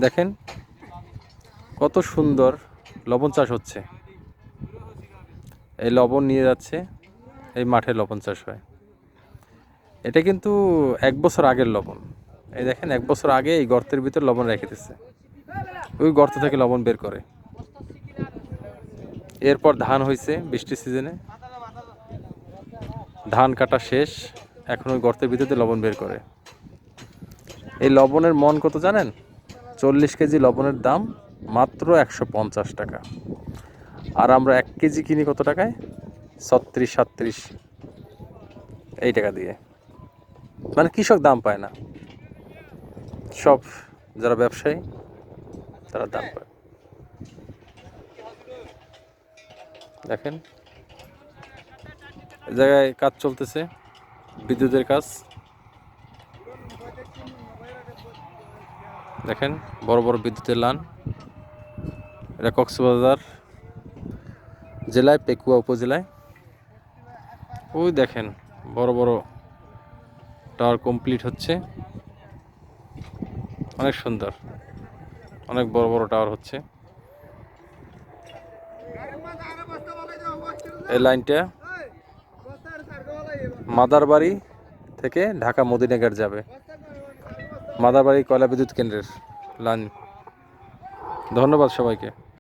দেখেন কত সুন্দর লবণ চাষ হচ্ছে। এই লবণ নিয়ে যাচ্ছে, এই মাঠে লবণ চাষ হয়। এটা কিন্তু 1 বছর আগের লবণ। এই দেখেন 1 বছর আগে এই গর্তের ভিতর লবণ রেখে দিচ্ছে, ওই গর্ত থেকে লবণ বের করে। এরপর ধান হয়েছে বৃষ্টির সিজনে, ধান কাটা শেষ, এখন ওই গর্তের ভিতর দিয়ে লবণ বের করে। এই লবণের মন কত জানেন? 40 কেজি লবণের দাম মাত্র 150 টাকা। আর আমরা 1 কেজি কিনি কত টাকায়? 36-37 এই টাকা দিয়ে। মানে কৃষক দাম পায় না, সব যারা ব্যবসায়ী তারা দাম পায়। দেখেন এই জায়গায় কাজ চলতেছে, বিদ্যুতের কাজ। দেখেন বড় বড় বিদ্যুতের লাইন। এটা কক্সবাজার জেলায় পেকুয়া উপজেলায়। ওই দেখেন বড় বড় টাওয়ার কমপ্লিট হচ্ছে, অনেক সুন্দর, অনেক বড় বড় টাওয়ার হচ্ছে। এই লাইনটা মাদারবাড়ি থেকে ঢাকা মদিনাঘাট যাবে, মাদারবাড়ি কয়লা বিদ্যুৎ কেন্দ্রের লাইন। ধন্যবাদ সবাইকে।